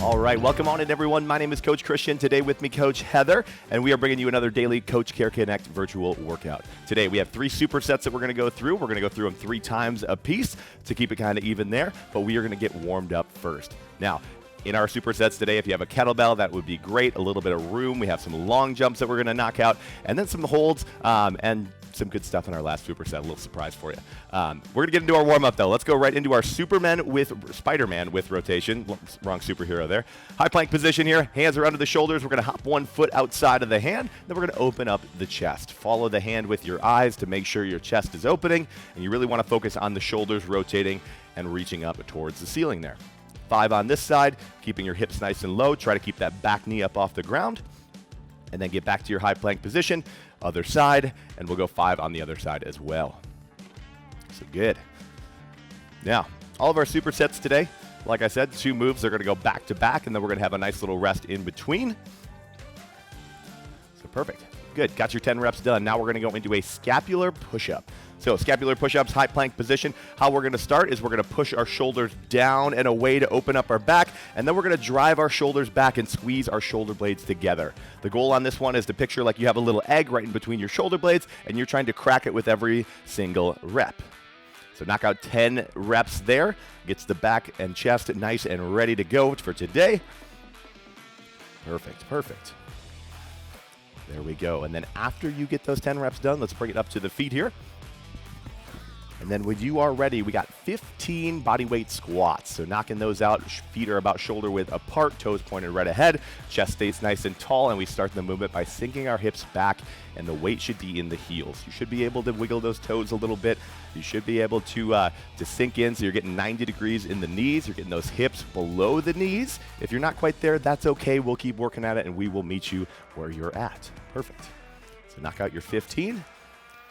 All right, welcome on in, everyone. My name is Coach Christian. Today with me, Coach Heather, and we are bringing you another daily Coach Care Connect virtual workout. Today we have 3 supersets that we're going to go through. We're going to go through them 3 times a piece to keep it kind of even there, but we are going to get warmed up first. Now, in our supersets today, if you have a kettlebell, that would be great. A little bit of room. We have some long jumps that we're going to knock out, and then some holds and some good stuff in our last superset. A little surprise for you. We're going to get into our warm-up, though. Let's go right into our Spider-Man with rotation. Wrong superhero there. High plank position here. Hands are under the shoulders. We're going to hop 1 foot outside of the hand. Then we're going to open up the chest. Follow the hand with your eyes to make sure your chest is opening, and you really want to focus on the shoulders rotating and reaching up towards the ceiling there. 5 on this side, keeping your hips nice and low. Try to keep that back knee up off the ground. And then get back to your high plank position. Other side, and we'll go 5 on the other side as well. So good. Now, all of our supersets today, like I said, 2 moves. They're going to go back to back, and then we're going to have a nice little rest in between. So perfect. Good. Got your 10 reps done. Now we're going to go into a scapular push-up. So scapular push-ups, high plank position. How we're going to start is we're going to push our shoulders down and away to open up our back, and then we're going to drive our shoulders back and squeeze our shoulder blades together. The goal on this one is to picture like you have a little egg right in between your shoulder blades, and you're trying to crack it with every single rep. So knock out 10 reps there. Gets the back and chest nice and ready to go for today. Perfect, perfect. There we go. And then after you get those 10 reps done, let's bring it up to the feet here. And then when you are ready, we got 15 body weight squats. So knocking those out, feet are about shoulder width apart, toes pointed right ahead, chest stays nice and tall, and we start the movement by sinking our hips back, and the weight should be in the heels. You should be able to wiggle those toes a little bit. You should be able to sink in, so you're getting 90 degrees in the knees. You're getting those hips below the knees. If you're not quite there, that's okay. We'll keep working at it, and we will meet you where you're at. Perfect. So knock out your 15.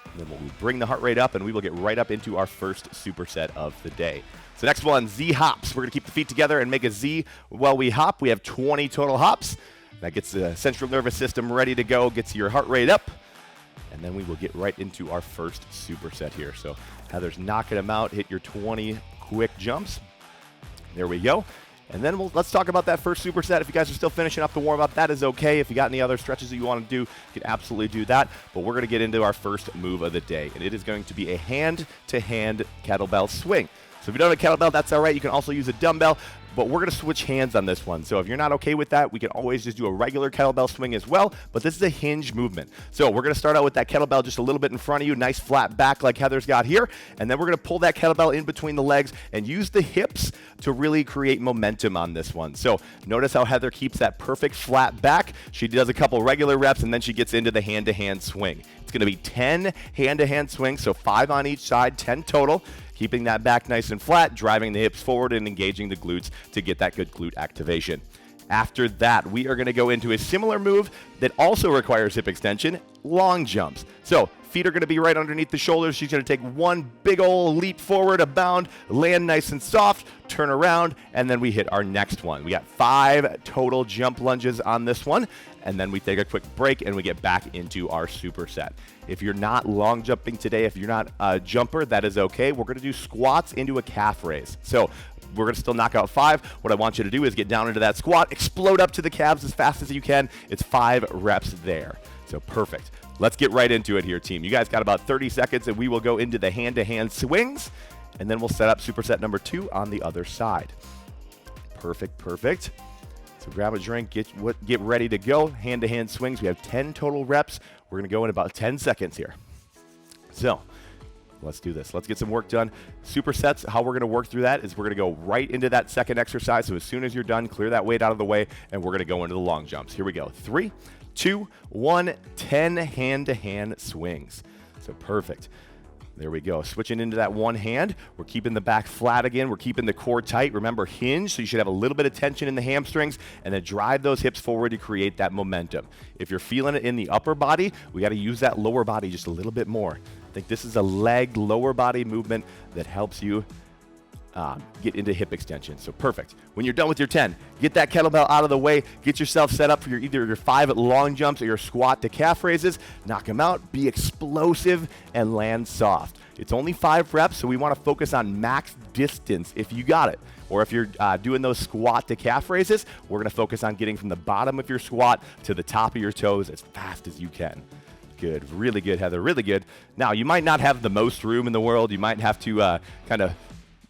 And then we'll bring the heart rate up, and we will get right up into our first superset of the day. So next one, Z hops. We're going to keep the feet together and make a Z while we hop. We have 20 total hops. That gets the central nervous system ready to go, gets your heart rate up, and then we will get right into our first superset here. So Heather's knocking them out. Hit your 20 quick jumps. There we go. And then let's talk about that first superset. If you guys are still finishing up the warm-up, that is okay. If you got any other stretches that you want to do, you can absolutely do that. But we're going to get into our first move of the day, and it is going to be a hand-to-hand kettlebell swing. So if you don't have a kettlebell, that's all right. You can also use a dumbbell, but we're going to switch hands on this one. So if you're not okay with that, we can always just do a regular kettlebell swing as well, but this is a hinge movement. So we're going to start out with that kettlebell just a little bit in front of you, nice flat back like Heather's got here, and then we're going to pull that kettlebell in between the legs and use the hips to really create momentum on this one. So notice how Heather keeps that perfect flat back. She does a couple regular reps, and then she gets into the hand-to-hand swing. It's going to be 10 hand-to-hand swings, so 5 on each side, 10 total. Keeping that back nice and flat, driving the hips forward and engaging the glutes to get that good glute activation. After that, we are going to go into a similar move that also requires hip extension, long jumps. So feet are going to be right underneath the shoulders. She's going to take one big old leap forward, a bound, land nice and soft, turn around, and then we hit our next one. We got 5 total jump lunges on this one, and then we take a quick break and we get back into our superset. If you're not long jumping today, if you're not a jumper, that is okay. We're going to do squats into a calf raise. So we're going to still knock out 5. What I want you to do is get down into that squat, explode up to the calves as fast as you can. It's 5 reps there. So perfect. Let's get right into it here, team. You guys got about 30 seconds, and we will go into the hand-to-hand swings, and then we'll set up superset number 2 on the other side. Perfect, perfect. So grab a drink, get ready to go. Hand-to-hand swings. We have 10 total reps. We're going to go in about 10 seconds here. So let's do this. Let's get some work done. Supersets, how we're going to work through that is we're going to go right into that second exercise. So as soon as you're done, clear that weight out of the way, and we're going to go into the long jumps. Here we go. 3, 2, 1, 10 hand-to-hand swings. So perfect. There we go. Switching into that one hand. We're keeping the back flat again. We're keeping the core tight. Remember, hinge, so you should have a little bit of tension in the hamstrings, and then drive those hips forward to create that momentum. If you're feeling it in the upper body, we got to use that lower body just a little bit more. I think this is a leg lower body movement that helps you get into hip extension. So perfect. When you're done with your 10, get that kettlebell out of the way, get yourself set up for either your 5 long jumps or your squat to calf raises, knock them out, be explosive, and land soft. It's only 5 reps, so we want to focus on max distance if you got it. Or if you're doing those squat to calf raises, we're going to focus on getting from the bottom of your squat to the top of your toes as fast as you can. Good, really good, Heather, really good. Now, you might not have the most room in the world. You might have to kind of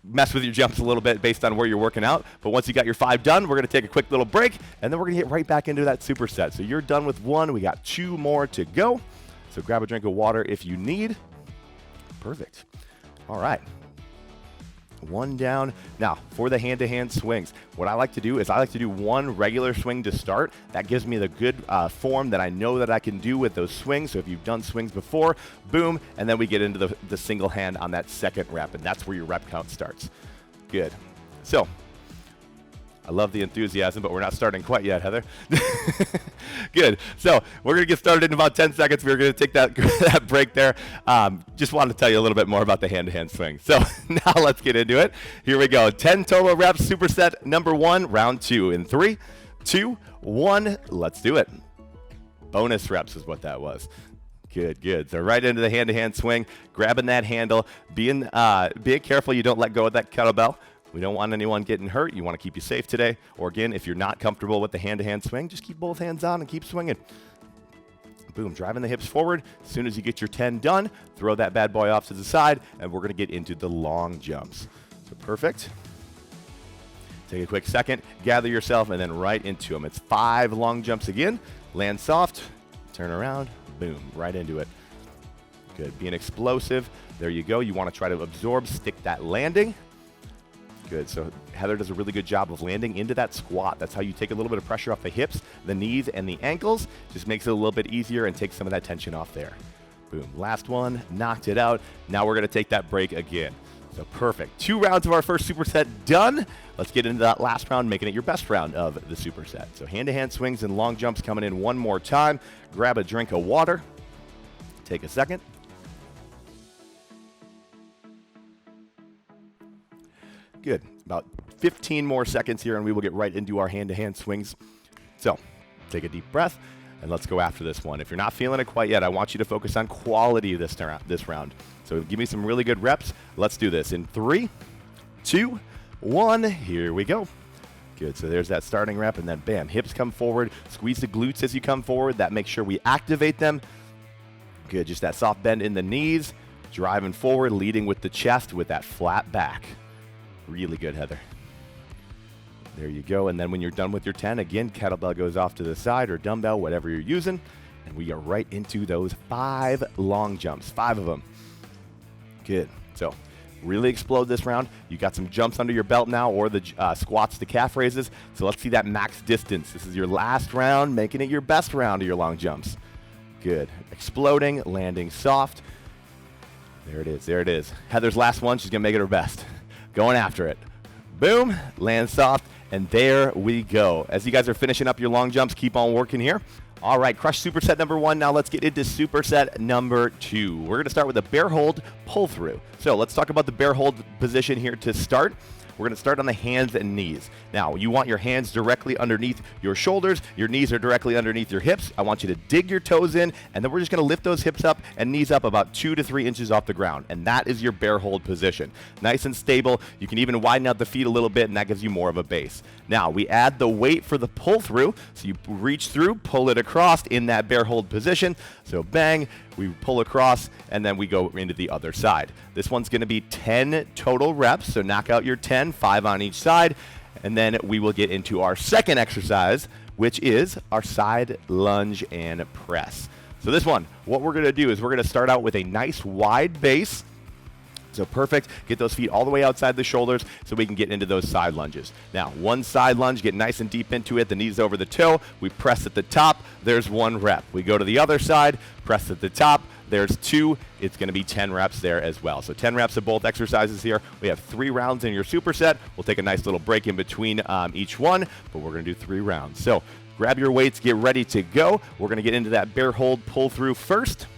mess with your jumps a little bit based on where you're working out. But once you got your 5 done, we're going to take a quick little break, and then we're going to get right back into that superset. So you're done with 1. We got 2 more to go. So grab a drink of water if you need. Perfect. All right. 1 down. Now, for the hand-to-hand swings, what I like to do is I like to do 1 regular swing to start. That gives me the good form that I know that I can do with those swings. So if you've done swings before, boom, and then we get into the single hand on that second rep, and that's where your rep count starts. Good. So, I love the enthusiasm, but we're not starting quite yet, Heather. Good. So we're going to get started in about 10 seconds. We're going to take that break there. Just wanted to tell you a little bit more about the hand-to-hand swing. So now let's get into it. Here we go. 10 total reps, superset number 1, round 2. In 3, 2, 1, let's do it. Bonus reps is what that was. Good, good. So right into the hand-to-hand swing, grabbing that handle, being careful you don't let go of that kettlebell. We don't want anyone getting hurt. You want to keep you safe today. Or again, if you're not comfortable with the hand-to-hand swing, just keep both hands on and keep swinging. Boom, driving the hips forward. As soon as you get your 10 done, throw that bad boy off to the side, and we're going to get into the long jumps. So perfect. Take a quick second, gather yourself, and then right into them. It's 5 long jumps again. Land soft, turn around, boom, right into it. Good, being explosive. There you go. You want to try to absorb, stick that landing. Good. So Heather does a really good job of landing into that squat. That's how you take a little bit of pressure off the hips, the knees, and the ankles. Just makes it a little bit easier and takes some of that tension off there. Boom. Last one. Knocked it out. Now we're going to take that break again. So perfect. 2 rounds of our first superset done. Let's get into that last round, making it your best round of the superset. So hand-to-hand swings and long jumps coming in one more time. Grab a drink of water. Take a second. Good. About 15 more seconds here, and we will get right into our hand-to-hand swings. So take a deep breath, and let's go after this one. If you're not feeling it quite yet, I want you to focus on quality this round. So give me some really good reps. Let's do this in 3, 2, 1. Here we go. Good. So there's that starting rep, and then bam, hips come forward. Squeeze the glutes as you come forward. That makes sure we activate them. Good. Just that soft bend in the knees, driving forward, leading with the chest with that flat back. Really good, Heather. There you go. And then when you're done with your 10, again, kettlebell goes off to the side or dumbbell, whatever you're using. And we are right into those 5 long jumps, 5 of them. Good. So really explode this round. You got some jumps under your belt now, or the squats to calf raises. So let's see that max distance. This is your last round, making it your best round of your long jumps. Good. Exploding, landing soft. There it is. There it is. Heather's last one. She's going to make it her best. Going after it. Boom, land soft, and there we go. As you guys are finishing up your long jumps, keep on working here. All right, crush superset number 1. Now let's get into superset number 2. We're going to start with a bear hold pull through. So let's talk about the bear hold position here to start. We're going to start on the hands and knees. Now, you want your hands directly underneath your shoulders. Your knees are directly underneath your hips. I want you to dig your toes in, and then we're just going to lift those hips up and knees up about 2 to 3 inches off the ground. And that is your bear hold position. Nice and stable. You can even widen out the feet a little bit, and that gives you more of a base. Now, we add the weight for the pull through. So you reach through, pull it across in that bear hold position. So bang, we pull across, and then we go into the other side. This one's going to be 10 total reps, so knock out your 10, 5 on each side, and then we will get into our second exercise, which is our side lunge and press. So this one, what we're going to do is we're going to start out with a nice wide base. So perfect. Get those feet all the way outside the shoulders so we can get into those side lunges. Now, one side lunge, get nice and deep into it, the knees over the toe. We press at the top. There's 1 rep. We go to the other side, press at the top. There's 2. It's going to be 10 reps there as well. So 10 reps of both exercises here. We have 3 rounds in your superset. We'll take a nice little break in between each one, but we're going to do 3 rounds. So grab your weights, get ready to go. We're going to get into that bear hold pull through first.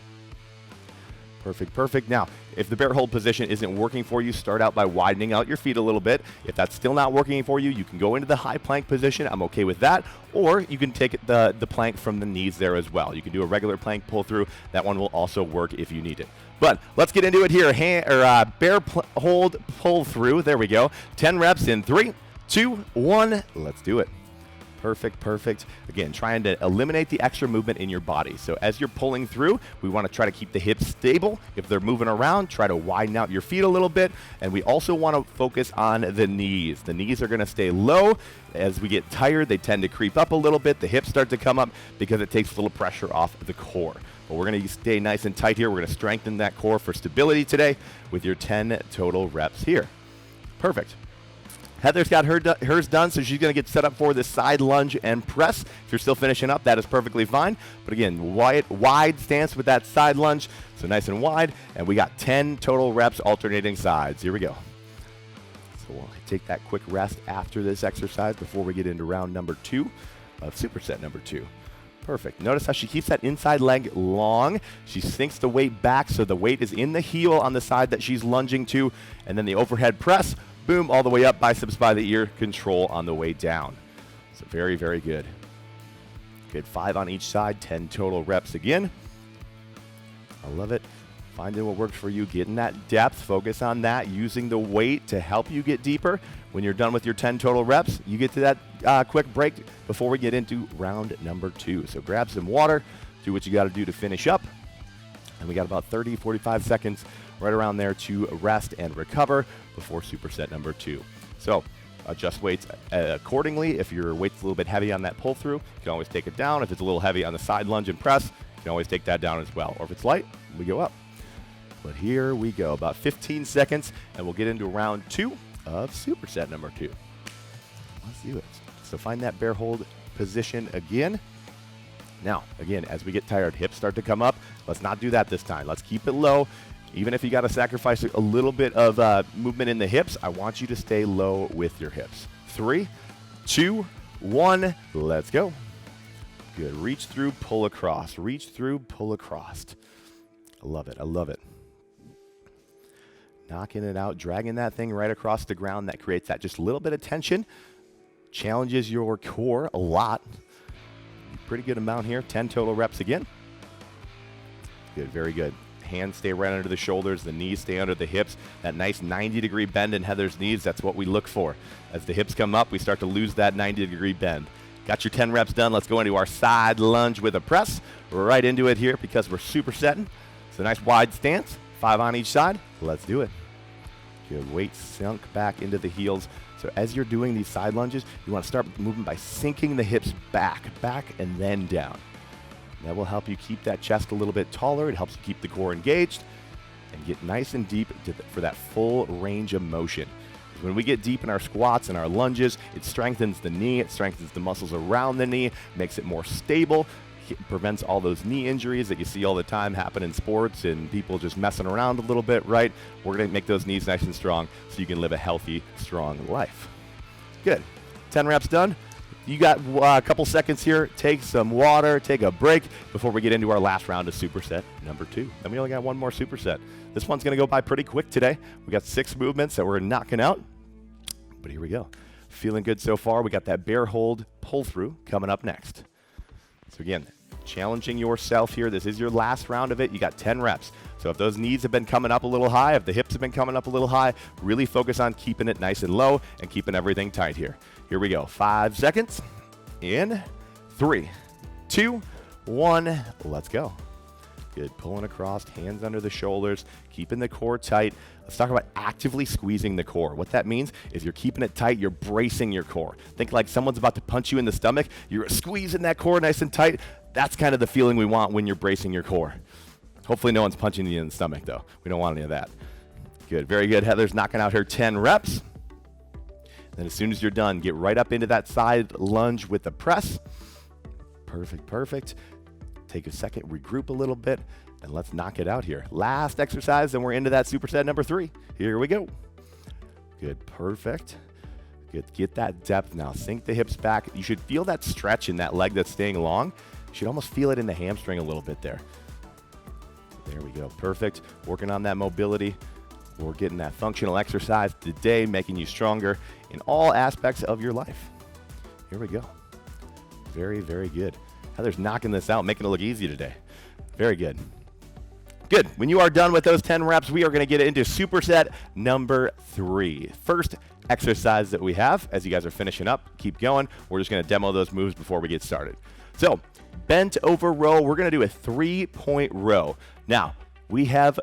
Perfect, perfect. Now, if the bear hold position isn't working for you, start out by widening out your feet a little bit. If that's still not working for you, you can go into the high plank position. I'm okay with that. Or you can take the plank from the knees there as well. You can do a regular plank pull through. That one will also work if you need it. But let's get into it here. Bear hold pull through. There we go. 10 reps in 3, 2, 1. Let's do it. Perfect, perfect. Again, trying to eliminate the extra movement in your body. So as you're pulling through, we want to try to keep the hips stable. If they're moving around, try to widen out your feet a little bit. And we also want to focus on the knees. The knees are going to stay low. As we get tired, they tend to creep up a little bit. The hips start to come up because it takes a little pressure off the core. But we're going to stay nice and tight here. We're going to strengthen that core for stability today with your 10 total reps here. Perfect. Heather's got hers done, so she's going to get set up for the side lunge and press. If you're still finishing up, that is perfectly fine. But again, wide stance with that side lunge, so nice and wide. And we got 10 total reps alternating sides. Here we go. So we'll take that quick rest after this exercise before we get into round number 2 of superset number 2. Perfect. Notice how she keeps that inside leg long. She sinks the weight back so the weight is in the heel on the side that she's lunging to. And then the overhead press. Boom, all the way up, biceps by the ear, control on the way down. So very, very good. Good, 5 on each side, 10 total reps again. I love it. Finding what works for you, getting that depth, focus on that, using the weight to help you get deeper. When you're done with your 10 total reps, you get to that quick break before we get into round number 2. So grab some water, do what you got to do to finish up. And we got about 30, 45 seconds right around there to rest and recover before superset number 2. So adjust weights accordingly. If your weight's a little bit heavy on that pull through, you can always take it down. If it's a little heavy on the side lunge and press, you can always take that down as well. Or if it's light, we go up. But here we go, about 15 seconds, and we'll get into round 2 of superset number 2. Let's do it. So find that bear hold position again. Now, again, as we get tired, hips start to come up. Let's not do that this time. Let's keep it low. Even if you got to sacrifice a little bit of movement in the hips, I want you to stay low with your hips. 3, 2, 1, let's go. Good. Reach through, pull across. Reach through, pull across. I love it. I love it. Knocking it out, dragging that thing right across the ground. That creates that just a little bit of tension. Challenges your core a lot. Pretty good amount here. 10 total reps again. Good. Very good. Hands stay right under the shoulders, the knees stay under the hips. That nice 90-degree bend in Heather's knees, that's what we look for. As the hips come up, we start to lose that 90-degree bend. Got your 10 reps done. Let's go into our side lunge with a press. Right into it here because we're supersetting. It's a nice wide stance, 5 on each side. Let's do it. Good. Weight sunk back into the heels. So as you're doing these side lunges, you want to start moving by sinking the hips back, and then down. That will help you keep that chest a little bit taller. It helps you keep the core engaged and get nice and deep for that full range of motion. When we get deep in our squats and our lunges, it strengthens the knee, it strengthens the muscles around the knee, makes it more stable, it prevents all those knee injuries that you see all the time happen in sports and people just messing around a little bit, right? We're going to make those knees nice and strong so you can live a healthy, strong life. Good. 10 reps done. You got a couple seconds here. Take some water, take a break before we get into our last round of superset number 2. Then we only got one more superset. This one's going to go by pretty quick today. We got 6 movements that we're knocking out. But here we go. Feeling good so far. We got that bear hold pull through coming up next. So again, challenging yourself here. This is your last round of it. You got 10 reps. So if those knees have been coming up a little high, if the hips have been coming up a little high, really focus on keeping it nice and low and keeping everything tight here. Here we go. 5 seconds. In 3, 2, 1. Let's go. Good. Pulling across, hands under the shoulders, keeping the core tight. Let's talk about actively squeezing the core. What that means is you're keeping it tight, you're bracing your core. Think like someone's about to punch you in the stomach. You're squeezing that core nice and tight. That's kind of the feeling we want when you're bracing your core. Hopefully no one's punching you in the stomach, though. We don't want any of that. Good. Very good. Heather's knocking out her 10 reps. Then as soon as you're done, get right up into that side lunge with the press. Perfect, perfect. Take a second, regroup a little bit, and let's knock it out here. Last exercise, then we're into that superset number 3. Here we go. Good, perfect. Good, get that depth now. Sink the hips back. You should feel that stretch in that leg that's staying long. You should almost feel it in the hamstring a little bit there. There we go. Perfect. Working on that mobility. We're getting that functional exercise today, making you stronger in all aspects of your life. Here we go. Very, very good. Heather's knocking this out, making it look easy today. Very good. Good. When you are done with those 10 reps, we are going to get into superset number 3. First exercise that we have, as you guys are finishing up, keep going. We're just going to demo those moves before we get started. So, bent over row, we're going to do a 3-point row. Now, we have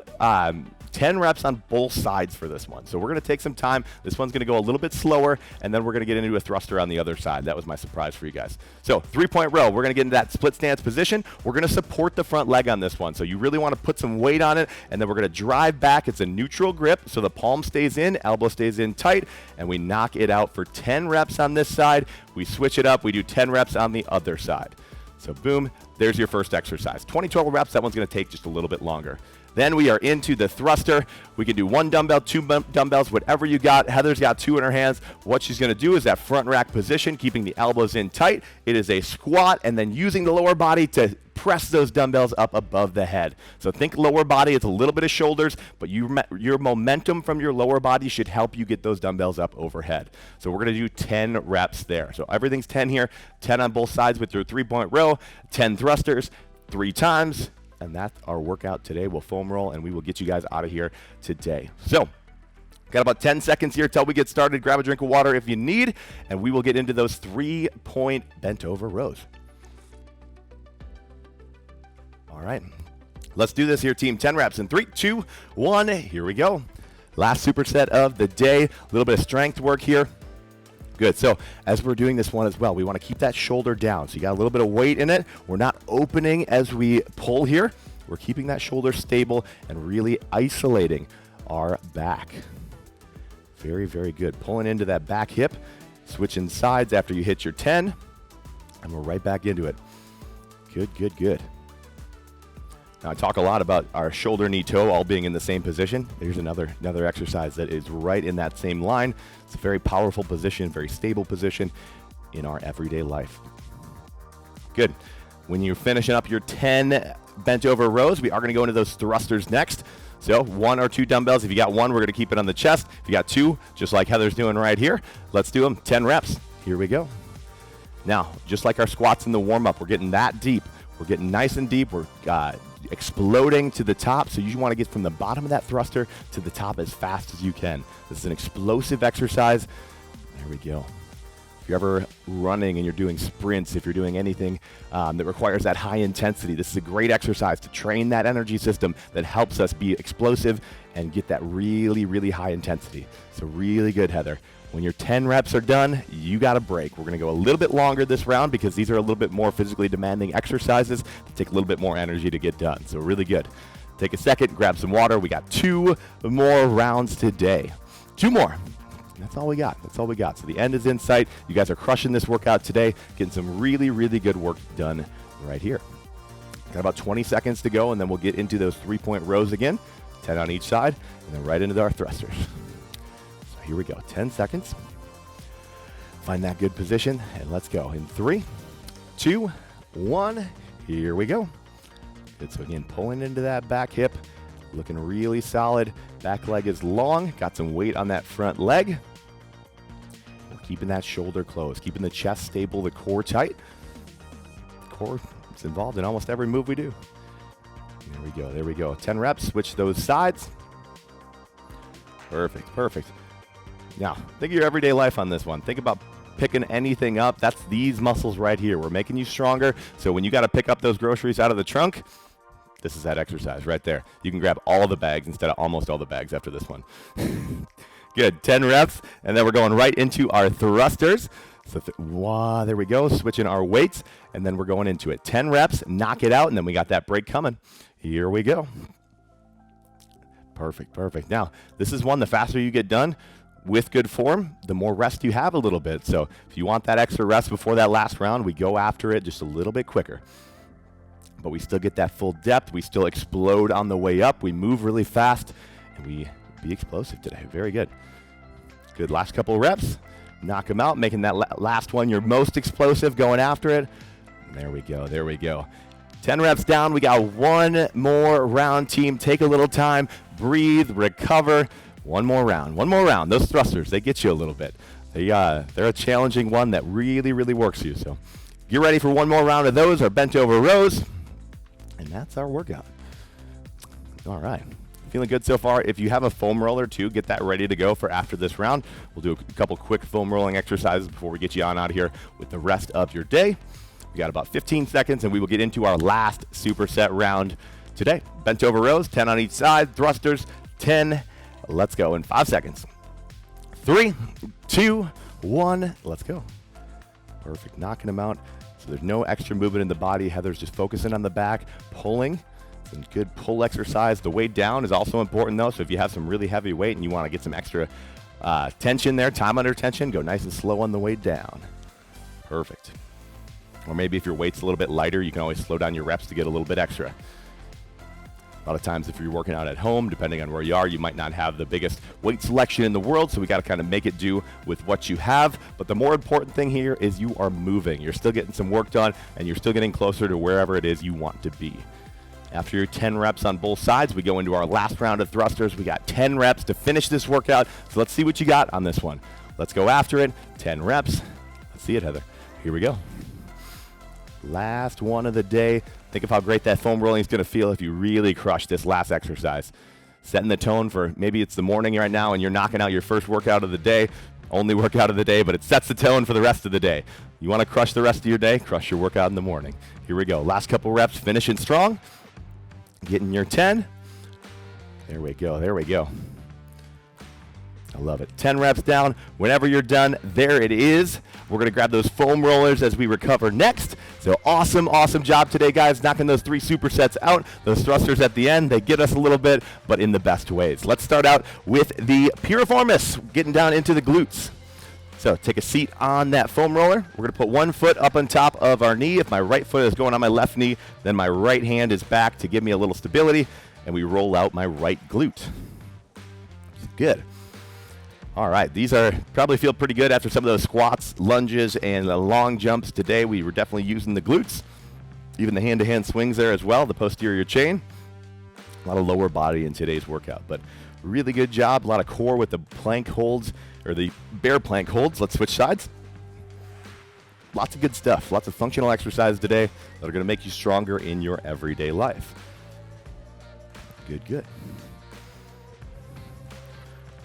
10 reps on both sides for this one. So we're going to take some time. This one's going to go a little bit slower, and then we're going to get into a thruster on the other side. That was my surprise for you guys. So 3-point row, we're going to get into that split stance position. We're going to support the front leg on this one. So you really want to put some weight on it, and then we're going to drive back. It's a neutral grip, so the palm stays in, elbow stays in tight, and we knock it out for 10 reps on this side. We switch it up. We do 10 reps on the other side. So boom, there's your first exercise. 20 total reps, that one's going to take just a little bit longer. Then we are into the thruster. We can do 1 dumbbell, 2 dumbbells, whatever you got. Heather's got 2 in her hands. What she's going to do is that front rack position, keeping the elbows in tight. It is a squat, and then using the lower body to press those dumbbells up above the head. So think lower body, it's a little bit of shoulders, but your momentum from your lower body should help you get those dumbbells up overhead. So we're going to do 10 reps there. So everything's 10 here, 10 on both sides with your 3-point row, 10 thrusters, 3 times. And that's our workout today. We'll foam roll, and we will get you guys out of here today. So, got about 10 seconds here till we get started. Grab a drink of water if you need, and we will get into those 3-point bent over rows. All right, let's do this here, team. 10 reps in 3, 2, 1. Here we go. Last superset of the day. A little bit of strength work here. Good. So as we're doing this one as well, we want to keep that shoulder down. So you got a little bit of weight in it. We're not opening as we pull here. We're keeping that shoulder stable and really isolating our back. Very, very good. Pulling into that back hip, switching sides after you hit your 10, and we're right back into it. Good, good, good. Now, I talk a lot about our shoulder, knee, toe all being in the same position. There's another exercise that is right in that same line. It's a very powerful position, very stable position in our everyday life. Good. When you're finishing up your 10 bent over rows, we are going to go into those thrusters next. So 1 or 2 dumbbells. If you got 1, we're going to keep it on the chest. If you got 2, just like Heather's doing right here, let's do them. 10 reps. Here we go. Now, just like our squats in the warm-up, we're getting that deep. We're getting nice and deep. We're exploding to the top, so you want to get from the bottom of that thruster to the top as fast as you can. This is an explosive exercise. There we go. If you're ever running and you're doing sprints, if you're doing anything that requires that high intensity, this is a great exercise to train that energy system that helps us be explosive and get that really, really high intensity. So really good, Heather. When your 10 reps are done, you got a break. We're going to go a little bit longer this round because these are a little bit more physically demanding exercises that take a little bit more energy to get done. So really good. Take a second, grab some water. We got 2 more rounds today. 2 more. That's all we got. That's all we got. So the end is in sight. You guys are crushing this workout today, getting some really, really good work done right here. Got about 20 seconds to go, and then we'll get into those 3-point rows again, 10 on each side, and then right into our thrusters. Here we go, 10 seconds. Find that good position, and let's go. In 3, 2, 1, here we go. Good, so again, pulling into that back hip, looking really solid. Back leg is long, got some weight on that front leg. We're keeping that shoulder closed, keeping the chest stable, the core tight. The core is involved in almost every move we do. There we go, there we go. 10 reps, switch those sides. Perfect, perfect. Now, think of your everyday life on this one. Think about picking anything up. That's these muscles right here. We're making you stronger. So when you got to pick up those groceries out of the trunk, this is that exercise right there. You can grab all the bags instead of almost all the bags after this one. Good. 10 reps. And then we're going right into our thrusters. So wow, there we go. Switching our weights. And then we're going into it. 10 reps. Knock it out. And then we got that break coming. Here we go. Perfect. Perfect. Now, this is one, the faster you get done, with good form, the more rest you have a little bit. So if you want that extra rest before that last round, we go after it just a little bit quicker. But we still get that full depth. We still explode on the way up. We move really fast, and we be explosive today. Very good. Good last couple of reps. Knock them out, making that last one your most explosive, going after it. There we go. There we go. 10 reps down. We got one more round, team. Take a little time, breathe, recover. One more round, one more round. Those thrusters, they get you a little bit. They're a challenging one that really, really works you. So get ready for one more round of those, our bent over rows. And that's our workout. All right. Feeling good so far. If you have a foam roller too, get that ready to go for after this round. We'll do a couple quick foam rolling exercises before we get you on out of here with the rest of your day. We got about 15 seconds and we will get into our last superset round today. Bent over rows, 10 on each side, thrusters, 10. Let's go in 5 seconds. 3, 2, 1, let's go. Perfect, knocking them out. So there's no extra movement in the body. Heather's just focusing on the back, pulling. Some good pull exercise. The weight down is also important though, so if you have some really heavy weight and you want to get some extra tension there, time under tension, go nice and slow on the way down. Perfect. Or maybe if your weight's a little bit lighter, you can always slow down your reps to get a little bit extra. A lot of times if you're working out at home, depending on where you are, you might not have the biggest weight selection in the world, so we got to kind of make it do with what you have. But the more important thing here is you are moving. You're still getting some work done, and you're still getting closer to wherever it is you want to be. After your 10 reps on both sides, we go into our last round of thrusters. We got 10 reps to finish this workout, so let's see what you got on this one. Let's go after it. 10 reps. Let's see it, Heather. Here we go. Last one of the day. Think of how great that foam rolling is going to feel if you really crush this last exercise. Setting the tone for maybe it's the morning right now and you're knocking out your first workout of the day, only workout of the day, but it sets the tone for the rest of the day. You want to crush the rest of your day? Crush your workout in the morning. Here we go. Last couple reps, finishing strong. Getting your 10. There we go. There we go. I love it. 10 reps down. Whenever you're done, there it is. We're going to grab those foam rollers as we recover next. So awesome, awesome job today, guys, knocking those 3 supersets out. Those thrusters at the end, they get us a little bit, but in the best ways. Let's start out with the piriformis, getting down into the glutes. So take a seat on that foam roller. We're going to put one foot up on top of our knee. If my right foot is going on my left knee, then my right hand is back to give me a little stability, and we roll out my right glute. Good. All right, these are probably feel pretty good after some of those squats, lunges, and the long jumps today. We were definitely using the glutes, even the hand-to-hand swings there as well, the posterior chain. A lot of lower body in today's workout, but really good job. A lot of core with the plank holds, or the bear plank holds. Let's switch sides. Lots of good stuff. Lots of functional exercises today that are going to make you stronger in your everyday life. Good, good.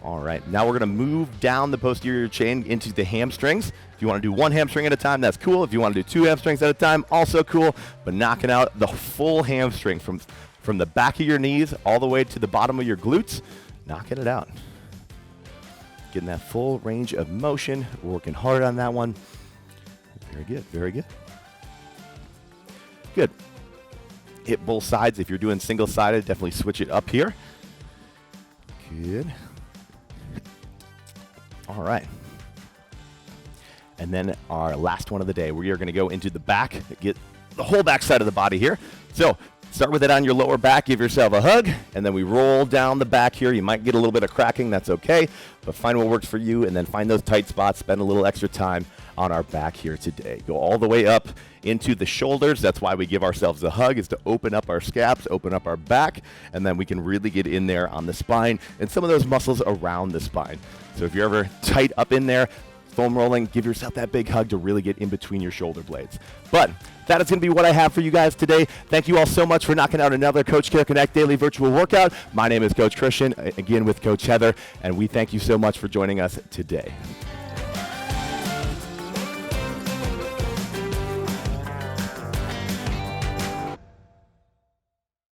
All right, now we're going to move down the posterior chain into the hamstrings. If you want to do one hamstring at a time, that's cool. If you want to do 2 hamstrings at a time, also cool. But knocking out the full hamstring from the back of your knees all the way to the bottom of your glutes, knocking it out. Getting that full range of motion. We're working hard on that one. Very good, very good. Good. Hit both sides. If you're doing single-sided, definitely switch it up here. Good. All right. And then our last one of the day, we are going to go into the back, get the whole back side of the body here. So start with it on your lower back, give yourself a hug, and then we roll down the back here. You might get a little bit of cracking, that's okay, but find what works for you, and then find those tight spots, spend a little extra time on our back here today. Go all the way up into the shoulders. That's why we give ourselves a hug, is to open up our scaps, open up our back, and then we can really get in there on the spine and some of those muscles around the spine. So if you're ever tight up in there, foam rolling, give yourself that big hug to really get in between your shoulder blades. But that is going to be what I have for you guys today. Thank you all so much for knocking out another Coach Care Connect daily virtual workout. My name is Coach Christian, again with Coach Heather, and we thank you so much for joining us today.